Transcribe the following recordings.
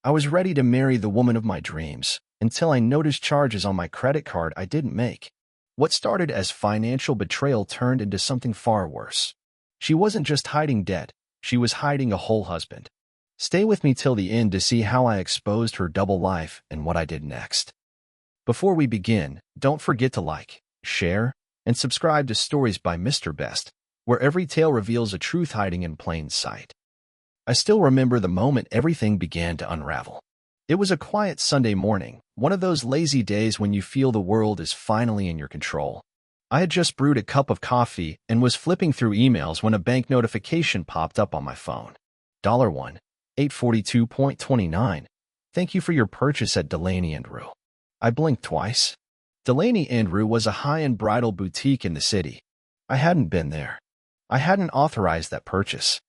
I was ready to marry the woman of my dreams until I noticed charges on my credit card I didn't make. What started as financial betrayal turned into something far worse. She wasn't just hiding debt, she was hiding a whole husband. Stay with me till the end to see how I exposed her double life and what I did next. Before we begin, don't forget to like, share, and subscribe to Stories by Mr. Best, where every tale reveals a truth hiding in plain sight. I still remember the moment everything began to unravel. It was a quiet Sunday morning, one of those lazy days when you feel the world is finally in your control. I had just brewed a cup of coffee and was flipping through emails when a bank notification popped up on my phone. $1, 842.29. Thank you for your purchase at Delaney & Rue. I blinked twice. Delaney & Rue was a high-end bridal boutique in the city. I hadn't been there. I hadn't authorized that purchase.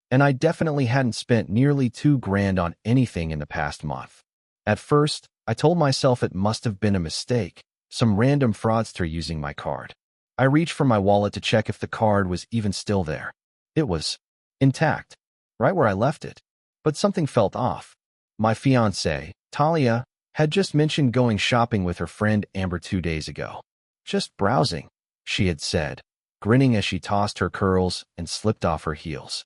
And I definitely hadn't spent nearly $2,000 on anything in the past month. At first, I told myself it must have been a mistake, some random fraudster using my card. I reached for my wallet to check if the card was even still there. It was intact, right where I left it. But something felt off. My fiancée, Talia, had just mentioned going shopping with her friend Amber 2 days ago. Just browsing, she had said, grinning as she tossed her curls and slipped off her heels.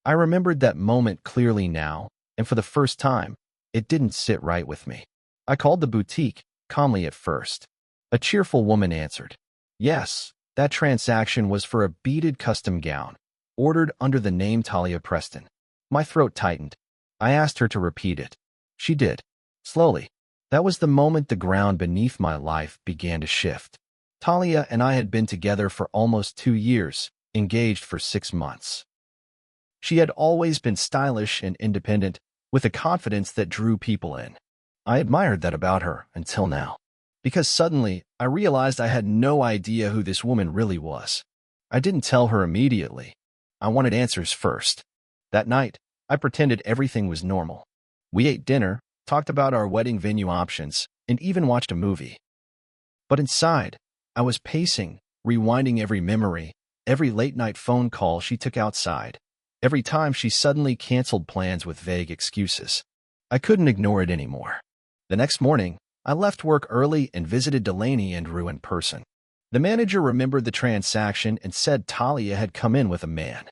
I remembered that moment clearly now, and for the first time, it didn't sit right with me. I called the boutique, calmly at first. A cheerful woman answered. Yes, that transaction was for a beaded custom gown, ordered under the name Talia Preston. My throat tightened. I asked her to repeat it. She did. Slowly. That was the moment the ground beneath my life began to shift. Talia and I had been together for almost 2 years, engaged for 6 months. She had always been stylish and independent, with a confidence that drew people in. I admired that about her until now, because suddenly I realized I had no idea who this woman really was. I didn't tell her immediately. I wanted answers first. That night, I pretended everything was normal. We ate dinner, talked about our wedding venue options, and even watched a movie. But inside, I was pacing, rewinding every memory, every late-night phone call she took outside, every time she suddenly canceled plans with vague excuses. I couldn't ignore it anymore. The next morning, I left work early and visited Delaney & Rue in person. The manager remembered the transaction and said Talia had come in with a man.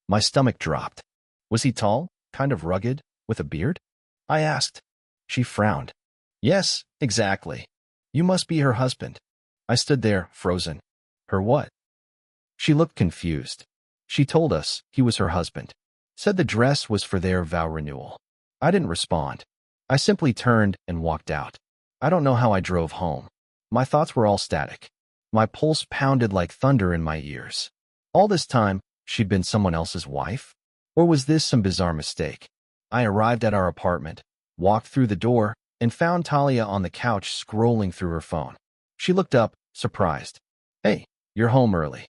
My stomach dropped. Was he tall, kind of rugged, with a beard? I asked. She frowned. Yes, exactly. You must be her husband. I stood there, frozen. Her what? She looked confused. She told us he was her husband. Said the dress was for their vow renewal. I didn't respond. I simply turned and walked out. I don't know how I drove home. My thoughts were all static. My pulse pounded like thunder in my ears. All this time, she'd been someone else's wife? Or was this some bizarre mistake? I arrived at our apartment, walked through the door, and found Talia on the couch scrolling through her phone. She looked up, surprised. Hey, you're home early.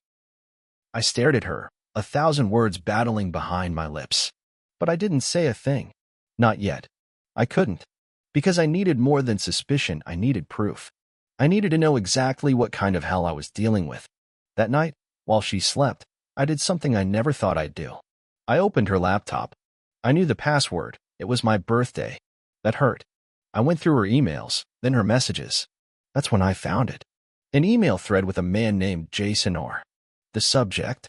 I stared at her, 1,000 words battling behind my lips. But I didn't say a thing. Not yet. I couldn't. Because I needed more than suspicion, I needed proof. I needed to know exactly what kind of hell I was dealing with. That night, while she slept, I did something I never thought I'd do. I opened her laptop. I knew the password. It was my birthday. That hurt. I went through her emails, then her messages. That's when I found it. An email thread with a man named Jason Orr. The subject: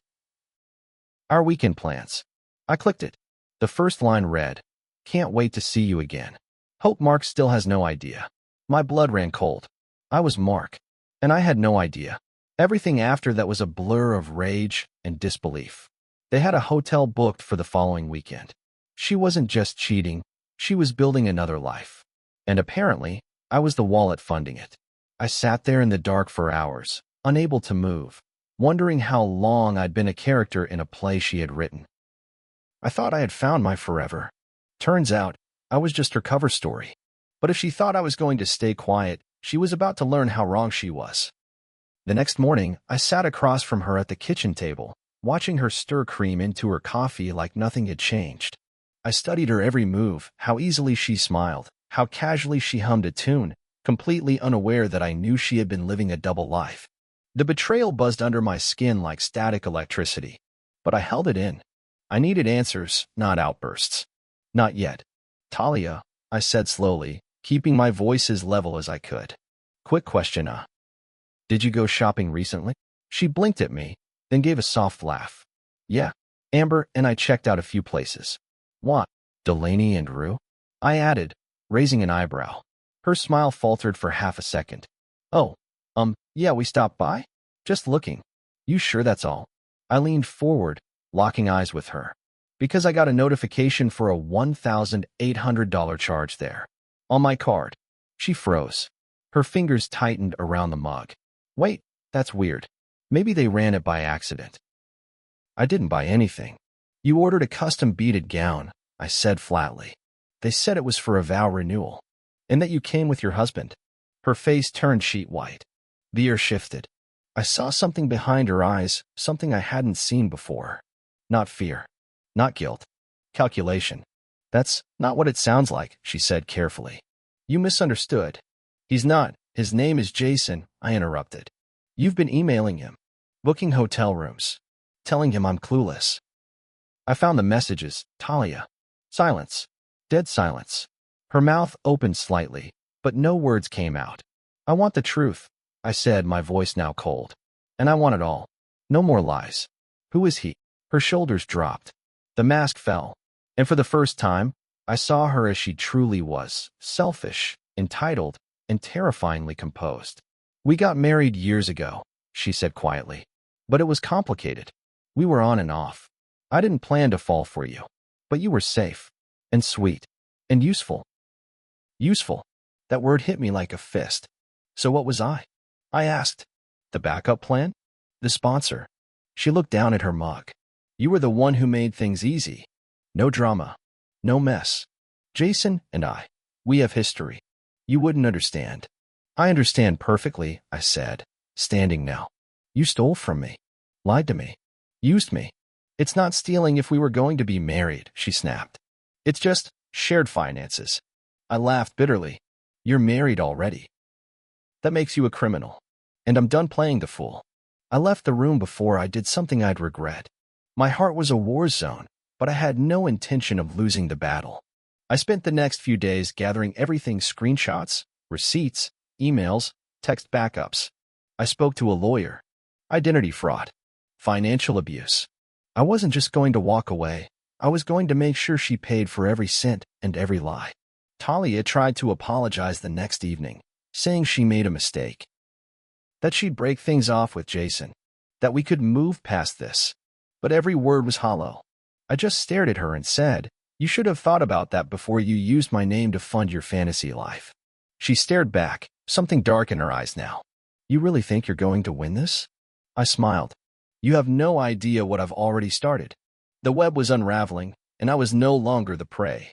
Our weekend plans. I clicked it. The first line read, Can't wait to see you again. Hope Mark still has no idea. My blood ran cold. I was Mark, and I had no idea. Everything after that was a blur of rage and disbelief. They had a hotel booked for the following weekend. She wasn't just cheating, she was building another life. And apparently, I was the wallet funding it. I sat there in the dark for hours, unable to move, wondering how long I'd been a character in a play she had written. I thought I had found my forever. Turns out, I was just her cover story. But if she thought I was going to stay quiet, she was about to learn how wrong she was. The next morning, I sat across from her at the kitchen table, watching her stir cream into her coffee like nothing had changed. I studied her every move, how easily she smiled, how casually she hummed a tune, completely unaware that I knew she had been living a double life. The betrayal buzzed under my skin like static electricity. But I held it in. I needed answers, not outbursts. Not yet. Talia, I said slowly, keeping my voice as level as I could. Quick question, did you go shopping recently? She blinked at me, then gave a soft laugh. Yeah, Amber and I checked out a few places. What? Delaney and Rue? I added, raising an eyebrow. Her smile faltered for half a second. Oh, yeah, we stopped by? Just looking. You sure that's all? I leaned forward, locking eyes with her. Because I got a notification for a $1,800 charge there. On my card. She froze. Her fingers tightened around the mug. Wait, that's weird. Maybe they ran it by accident. I didn't buy anything. You ordered a custom beaded gown, I said flatly. They said it was for a vow renewal. And that you came with your husband. Her face turned sheet white. The ear shifted. I saw something behind her eyes, something I hadn't seen before. Not fear. Not guilt. Calculation. That's not what it sounds like, she said carefully. You misunderstood. He's not. His name is Jason, I interrupted. You've been emailing him, booking hotel rooms, telling him I'm clueless. I found the messages, Talia. Silence. Dead silence. Her mouth opened slightly, but no words came out. I want the truth, I said, my voice now cold. And I want it all. No more lies. Who is he? Her shoulders dropped. The mask fell. And for the first time, I saw her as she truly was, selfish, entitled, and terrifyingly composed. We got married years ago, she said quietly. But it was complicated. We were on and off. I didn't plan to fall for you. But you were safe. And sweet. And useful. Useful. That word hit me like a fist. So what was I? I asked. The backup plan? The sponsor. She looked down at her mug. You were the one who made things easy. No drama. No mess. Jason and I. We have history. You wouldn't understand. I understand perfectly, I said, standing now. You stole from me. Lied to me. Used me. It's not stealing if we were going to be married, she snapped. It's just shared finances. I laughed bitterly. You're married already. That makes you a criminal. And I'm done playing the fool. I left the room before I did something I'd regret. My heart was a war zone, but I had no intention of losing the battle. I spent the next few days gathering everything: screenshots, receipts, emails, text backups. I spoke to a lawyer. Identity fraud. Financial abuse. I wasn't just going to walk away. I was going to make sure she paid for every cent and every lie. Talia tried to apologize the next evening, saying she made a mistake. That she'd break things off with Jason. That we could move past this. But every word was hollow. I just stared at her and said, you should have thought about that before you used my name to fund your fantasy life. She stared back, something dark in her eyes now. You really think you're going to win this? I smiled. You have no idea what I've already started. The web was unraveling, and I was no longer the prey.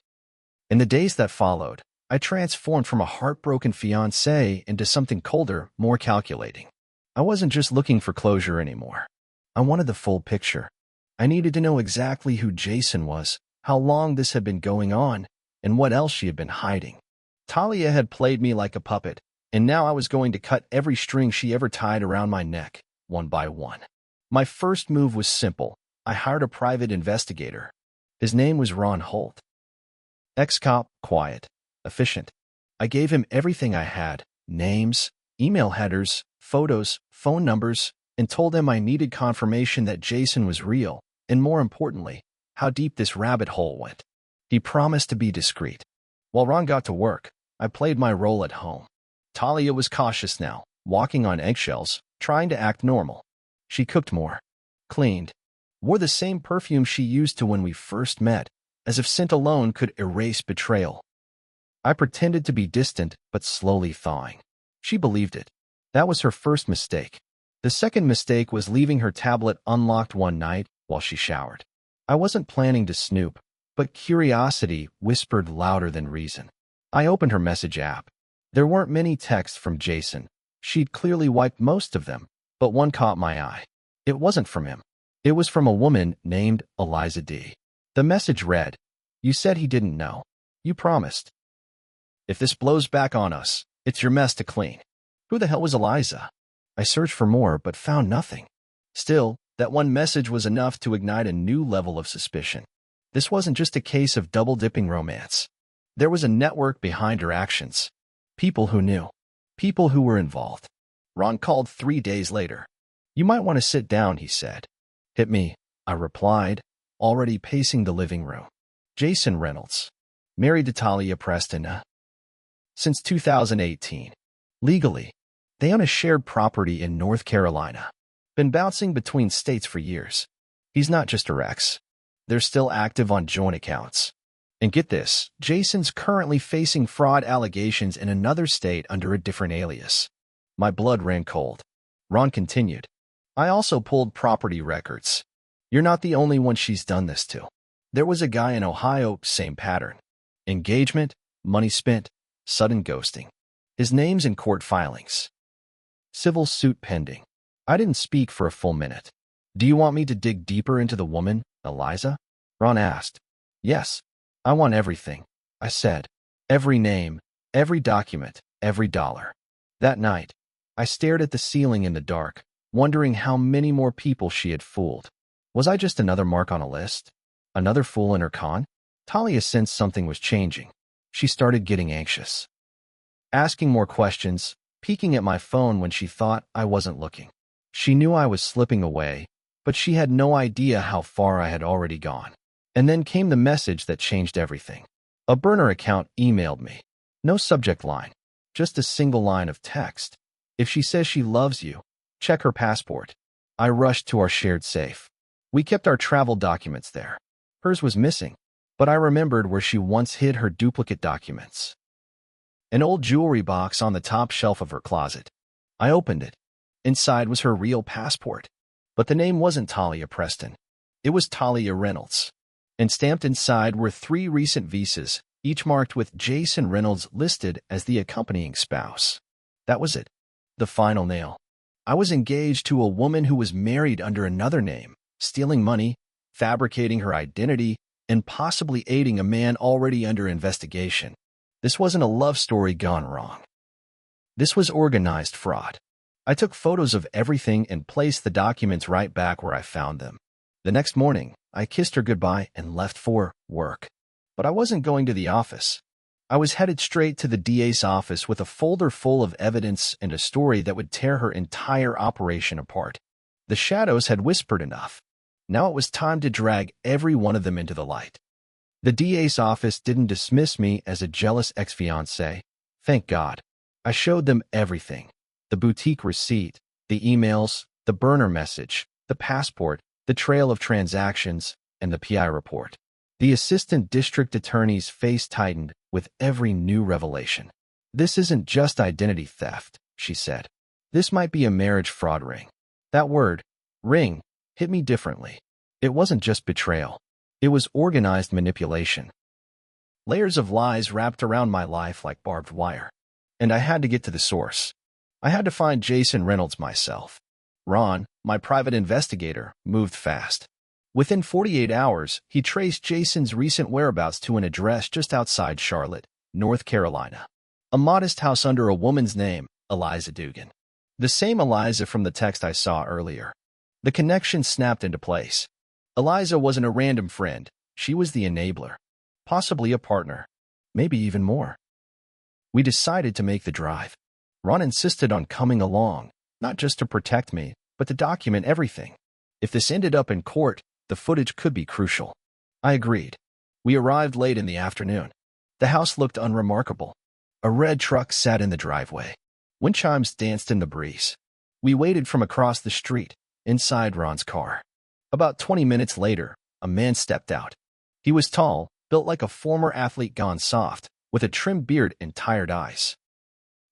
In the days that followed, I transformed from a heartbroken fiancé into something colder, more calculating. I wasn't just looking for closure anymore. I wanted the full picture. I needed to know exactly who Jason was, how long this had been going on, and what else she had been hiding. Talia had played me like a puppet, and now I was going to cut every string she ever tied around my neck, one by one. My first move was simple. I hired a private investigator. His name was Ron Holt. Ex-cop, quiet, efficient. I gave him everything I had: names, email headers, photos, phone numbers, and told him I needed confirmation that Jason was real, and more importantly, how deep this rabbit hole went. He promised to be discreet. While Ron got to work, I played my role at home. Talia was cautious now, walking on eggshells, trying to act normal. She cooked more, cleaned, wore the same perfume she used to when we first met, as if scent alone could erase betrayal. I pretended to be distant, but slowly thawing. She believed it. That was her first mistake. The second mistake was leaving her tablet unlocked one night while she showered. I wasn't planning to snoop, but curiosity whispered louder than reason. I opened her message app. There weren't many texts from Jason. She'd clearly wiped most of them, but one caught my eye. It wasn't from him. It was from a woman named Eliza D. The message read, "You said he didn't know. You promised. If this blows back on us, it's your mess to clean." Who the hell was Eliza? I searched for more, but found nothing. Still, that one message was enough to ignite a new level of suspicion. This wasn't just a case of double-dipping romance. There was a network behind her actions. People who knew. People who were involved. Ron called 3 days later. "You might want to sit down," he said. "Hit me," I replied, already pacing the living room. Jason Reynolds. Married to Talia Preston since 2018. Legally, they own a shared property in North Carolina. Been bouncing between states for years. He's not just her ex. They're still active on joint accounts. And get this, Jason's currently facing fraud allegations in another state under a different alias. My blood ran cold. Ron continued. "I also pulled property records. You're not the only one she's done this to. There was a guy in Ohio, same pattern. Engagement, money spent, sudden ghosting. His name's in court filings. Civil suit pending." I didn't speak for a full minute. "Do you want me to dig deeper into the woman, Eliza?" Ron asked. "Yes. I want everything," I said. "Every name, every document, every dollar." That night, I stared at the ceiling in the dark, wondering how many more people she had fooled. Was I just another mark on a list? Another fool in her con? Talia sensed something was changing. She started getting anxious. Asking more questions, peeking at my phone when she thought I wasn't looking. She knew I was slipping away, but she had no idea how far I had already gone. And then came the message that changed everything. A burner account emailed me. No subject line, just a single line of text. "If she says she loves you, check her passport." I rushed to our shared safe. We kept our travel documents there. Hers was missing, but I remembered where she once hid her duplicate documents. An old jewelry box on the top shelf of her closet. I opened it. Inside was her real passport. But the name wasn't Talia Preston. It was Talia Reynolds. And stamped inside were 3 recent visas, each marked with Jason Reynolds listed as the accompanying spouse. That was it. The final nail. I was engaged to a woman who was married under another name, stealing money, fabricating her identity, and possibly aiding a man already under investigation. This wasn't a love story gone wrong. This was organized fraud. I took photos of everything and placed the documents right back where I found them. The next morning, I kissed her goodbye and left for work. But I wasn't going to the office. I was headed straight to the DA's office with a folder full of evidence and a story that would tear her entire operation apart. The shadows had whispered enough. Now it was time to drag every one of them into the light. The DA's office didn't dismiss me as a jealous ex-fiancé. Thank God. I showed them everything. The boutique receipt, the emails, the burner message, the passport, the trail of transactions, and the PI report. The assistant district attorney's face tightened with every new revelation. "This isn't just identity theft," she said. "This might be a marriage fraud ring." That word, ring, hit me differently. It wasn't just betrayal. It was organized manipulation. Layers of lies wrapped around my life like barbed wire. And I had to get to the source. I had to find Jason Reynolds myself. Ron, my private investigator, moved fast. Within 48 hours, he traced Jason's recent whereabouts to an address just outside Charlotte, North Carolina. A modest house under a woman's name, Eliza Dugan. The same Eliza from the text I saw earlier. The connection snapped into place. Eliza wasn't a random friend. She was the enabler. Possibly a partner. Maybe even more. We decided to make the drive. Ron insisted on coming along, not just to protect me, but to document everything. If this ended up in court, the footage could be crucial. I agreed. We arrived late in the afternoon. The house looked unremarkable. A red truck sat in the driveway. Wind chimes danced in the breeze. We waited from across the street, inside Ron's car. About 20 minutes later, a man stepped out. He was tall, built like a former athlete gone soft, with a trimmed beard and tired eyes.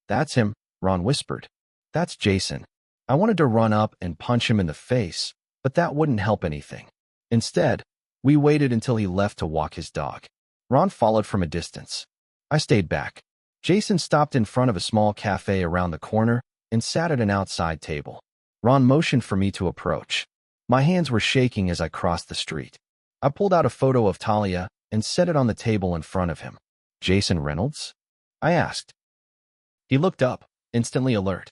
"That's him," Ron whispered. "That's Jason." I wanted to run up and punch him in the face, but that wouldn't help anything. Instead, we waited until he left to walk his dog. Ron followed from a distance. I stayed back. Jason stopped in front of a small cafe around the corner and sat at an outside table. Ron motioned for me to approach. My hands were shaking as I crossed the street. I pulled out a photo of Talia and set it on the table in front of him. "Jason Reynolds?" I asked. He looked up, instantly alert.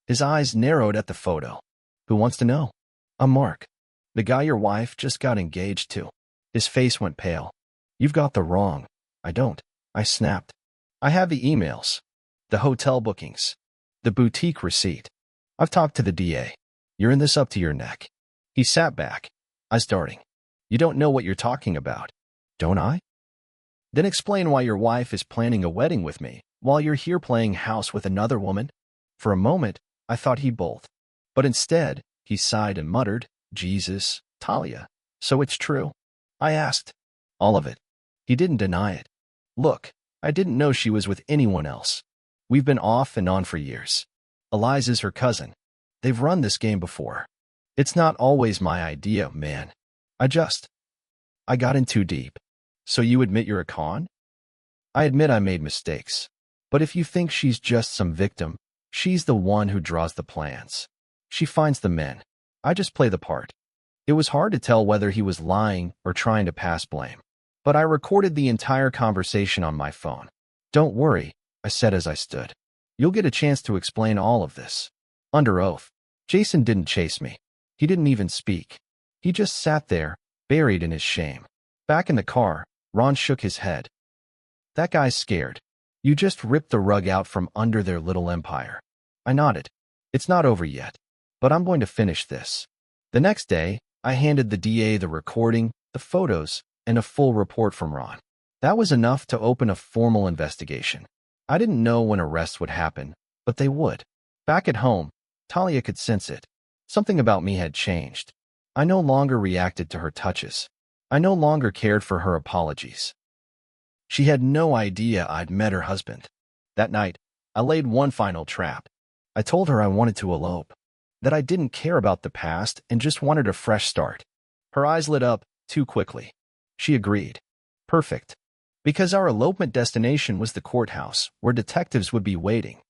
His eyes narrowed at the photo. "Who wants to know?" "I'm Mark. The guy your wife just got engaged to." His face went pale. "You've got the wrong." "I don't." I snapped. I have the emails, the hotel bookings, the boutique receipt. I've talked to the DA. You're in this up to your neck. He sat back. I starting. You don't know what you're talking about, don't I? Then explain why your wife is planning a wedding with me while you're here playing house with another woman. For a moment, I thought he'd bolt. But instead, he sighed and muttered, Jesus, Talia. So it's true? I asked. All of it. He didn't deny it. Look, I didn't know she was with anyone else. We've been off and on for years. Eliza's her cousin. They've run this game before. It's not always my idea, man. I got in too deep. So you admit you're a con? I admit I made mistakes. But if you think she's just some victim, she's the one who draws the plans. She finds the men. I just play the part. It was hard to tell whether he was lying or trying to pass blame. But I recorded the entire conversation on my phone. Don't worry, I said as I stood. You'll get a chance to explain all of this. Under oath. Jason didn't chase me. He didn't even speak. He just sat there, buried in his shame. Back in the car, Ron shook his head. That guy's scared. You just ripped the rug out from under their little empire. I nodded. It's not over yet. But I'm going to finish this. The next day, I handed the DA the recording, the photos, and a full report from Ron. That was enough to open a formal investigation. I didn't know when arrests would happen, but they would. Back at home, Talia could sense it. Something about me had changed. I no longer reacted to her touches. I no longer cared for her apologies. She had no idea I'd met her husband. That night, I laid one final trap. I told her I wanted to elope, that I didn't care about the past and just wanted a fresh start. Her eyes lit up too quickly. She agreed. Perfect. Because our elopement destination was the courthouse, where detectives would be waiting.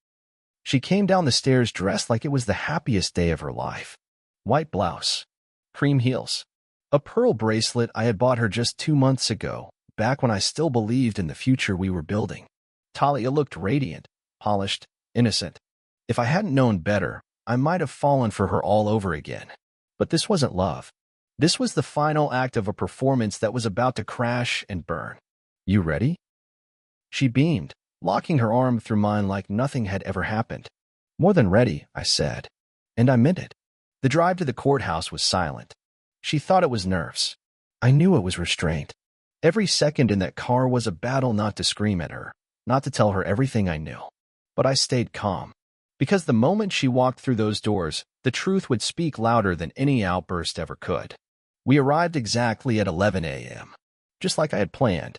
She came down the stairs dressed like it was the happiest day of her life. White blouse, cream heels, a pearl bracelet I had bought her just 2 months ago, back when I still believed in the future we were building. Talia looked radiant, polished, innocent. If I hadn't known better, I might have fallen for her all over again. But this wasn't love. This was the final act of a performance that was about to crash and burn. You ready? She beamed, locking her arm through mine like nothing had ever happened. More than ready, I said. And I meant it. The drive to the courthouse was silent. She thought it was nerves. I knew it was restraint. Every second in that car was a battle not to scream at her, not to tell her everything I knew. But I stayed calm. Because the moment she walked through those doors, the truth would speak louder than any outburst ever could. We arrived exactly at 11 a.m., just like I had planned.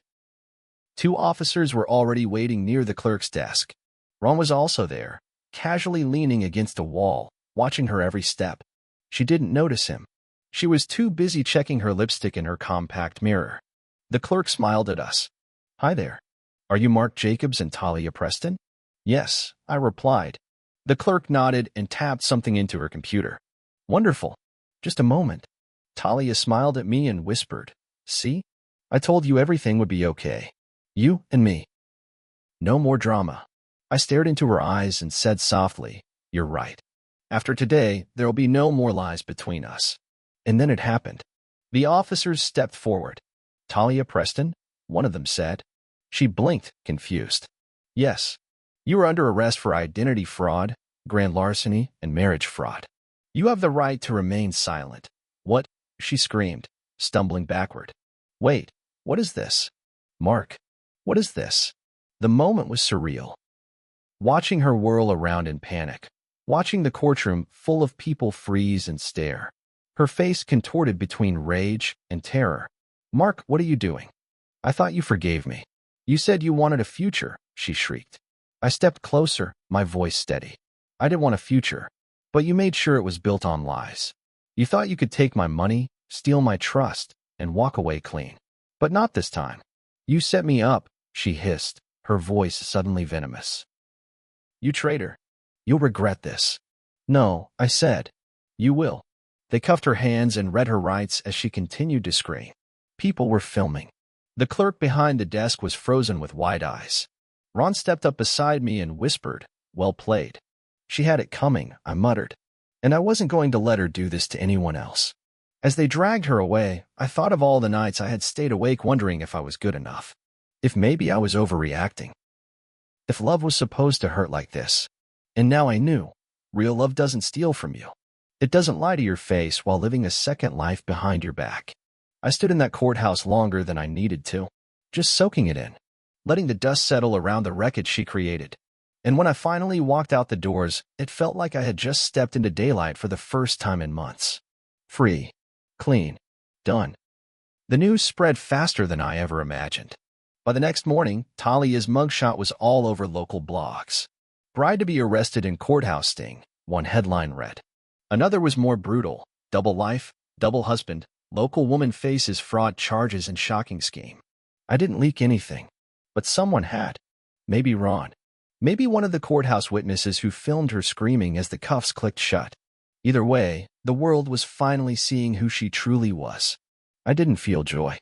2 officers were already waiting near the clerk's desk. Ron was also there, casually leaning against a wall, watching her every step. She didn't notice him. She was too busy checking her lipstick in her compact mirror. The clerk smiled at us. Hi there. Are you Mark Jacobs and Talia Preston? Yes, I replied. The clerk nodded and tapped something into her computer. Wonderful. Just a moment. Talia smiled at me and whispered, See? I told you everything would be okay. You and me. No more drama. I stared into her eyes and said softly, You're right. After today, there'll be no more lies between us. And then it happened. The officers stepped forward. Talia Preston? One of them said. She blinked, confused. Yes. You are under arrest for identity fraud, grand larceny, and marriage fraud. You have the right to remain silent. What? She screamed, stumbling backward. Wait, what is this? Mark, what is this? The moment was surreal. Watching her whirl around in panic, watching the courtroom full of people freeze and stare, her face contorted between rage and terror. Mark, what are you doing? I thought you forgave me. You said you wanted a future, she shrieked. I stepped closer, my voice steady. I didn't want a future, but you made sure it was built on lies. You thought you could take my money, steal my trust, and walk away clean. But not this time. You set me up, she hissed, her voice suddenly venomous. You traitor. You'll regret this. No, I said. You will. They cuffed her hands and read her rights as she continued to scream. People were filming. The clerk behind the desk was frozen with wide eyes. Ron stepped up beside me and whispered, Well played. She had it coming, I muttered. And I wasn't going to let her do this to anyone else. As they dragged her away, I thought of all the nights I had stayed awake wondering if I was good enough. If maybe I was overreacting. If love was supposed to hurt like this. And now I knew. Real love doesn't steal from you. It doesn't lie to your face while living a second life behind your back. I stood in that courthouse longer than I needed to, just soaking it in, letting the dust settle around the wreckage she created. And when I finally walked out the doors, it felt like I had just stepped into daylight for the first time in months. Free. Clean. Done. The news spread faster than I ever imagined. By the next morning, Talia's mugshot was all over local blogs. Bride to be arrested in courthouse sting, one headline read. Another was more brutal. Double life, double husband, local woman faces fraud charges and shocking scheme. I didn't leak anything, but someone had. Maybe Ron. Maybe one of the courthouse witnesses who filmed her screaming as the cuffs clicked shut. Either way, the world was finally seeing who she truly was. I didn't feel joy.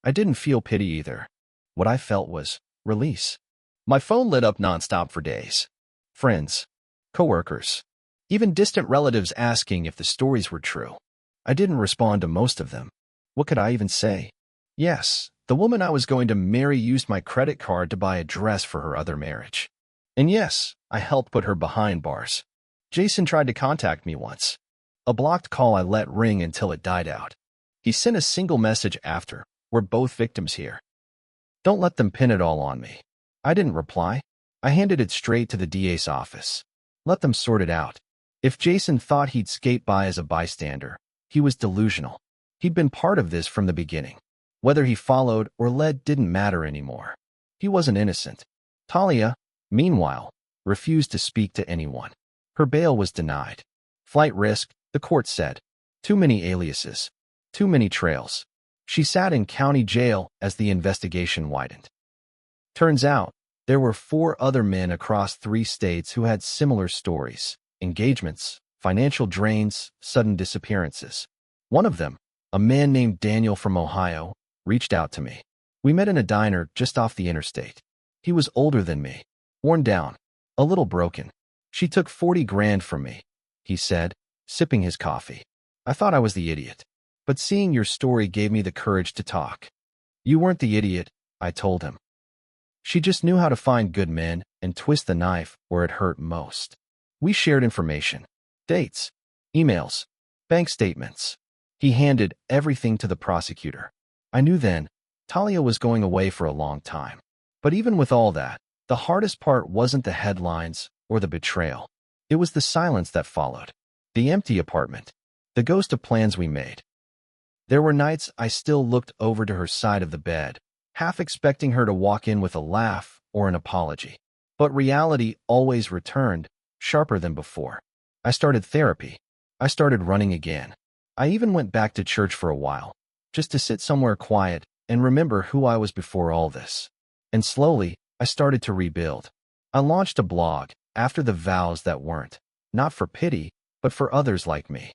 I didn't feel pity either. What I felt was release. My phone lit up nonstop for days. Friends, coworkers, even distant relatives asking if the stories were true. I didn't respond to most of them. What could I even say? Yes, the woman I was going to marry used my credit card to buy a dress for her other marriage. And yes, I helped put her behind bars. Jason tried to contact me once. A blocked call I let ring until it died out. He sent a single message after, "We're both victims here. Don't let them pin it all on me." I didn't reply. I handed it straight to the DA's office. Let them sort it out. If Jason thought he'd skate by as a bystander, he was delusional. He'd been part of this from the beginning. Whether he followed or led didn't matter anymore. He wasn't innocent. Talia, meanwhile, refused to speak to anyone. Her bail was denied. Flight risk, the court said. Too many aliases. Too many trails. She sat in county jail as the investigation widened. Turns out, there were 4 other men across 3 states who had similar stories. Engagements, financial drains, sudden disappearances. One of them, a man named Daniel from Ohio, reached out to me. We met in a diner just off the interstate. He was older than me, worn down, a little broken. She took 40 grand from me, he said, sipping his coffee. I thought I was the idiot, but seeing your story gave me the courage to talk. You weren't the idiot, I told him. She just knew how to find good men and twist the knife where it hurt most. We shared information, dates, emails, bank statements. He handed everything to the prosecutor. I knew then, Talia was going away for a long time. But even with all that, the hardest part wasn't the headlines or the betrayal. It was the silence that followed. The empty apartment. The ghost of plans we made. There were nights I still looked over to her side of the bed, half expecting her to walk in with a laugh or an apology. But reality always returned, sharper than before. I started therapy. I started running again. I even went back to church for a while, just to sit somewhere quiet and remember who I was before all this. And slowly, I started to rebuild. I launched a blog after the vows that weren't, not for pity, but for others like me.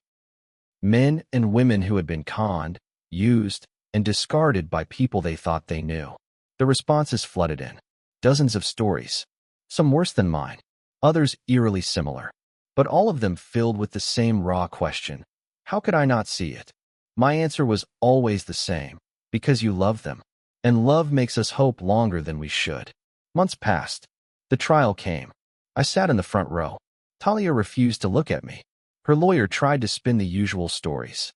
Men and women who had been conned, used, and discarded by people they thought they knew. The responses flooded in. Dozens of stories. Some worse than mine. Others eerily similar. But all of them filled with the same raw question. How could I not see it? My answer was always the same. Because you love them. And love makes us hope longer than we should. Months passed. The trial came. I sat in the front row. Talia refused to look at me. Her lawyer tried to spin the usual stories.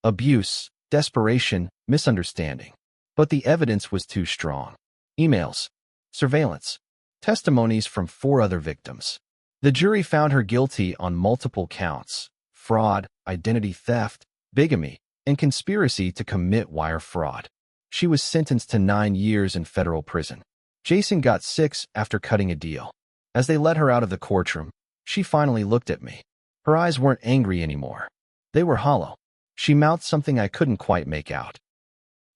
Abuse, desperation, misunderstanding. But the evidence was too strong. Emails, surveillance, testimonies from 4 other victims. The jury found her guilty on multiple counts: fraud, identity theft, bigamy, and conspiracy to commit wire fraud. She was sentenced to 9 years in federal prison. Jason got 6 after cutting a deal. As they let her out of the courtroom, she finally looked at me. Her eyes weren't angry anymore. They were hollow. She mouthed something I couldn't quite make out.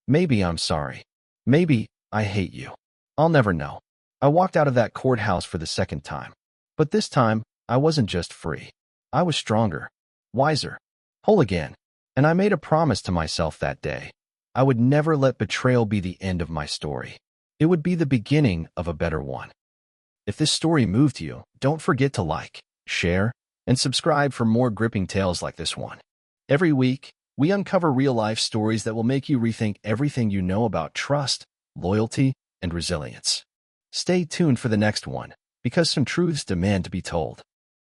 Maybe I'm sorry. Maybe I hate you. I'll never know. I walked out of that courthouse for the second time. But this time, I wasn't just free. I was stronger, wiser, whole again. And I made a promise to myself that day. I would never let betrayal be the end of my story. It would be the beginning of a better one. If this story moved you, don't forget to like, share, and subscribe for more gripping tales like this one. Every week, we uncover real-life stories that will make you rethink everything you know about trust, loyalty, and resilience. Stay tuned for the next one, because some truths demand to be told.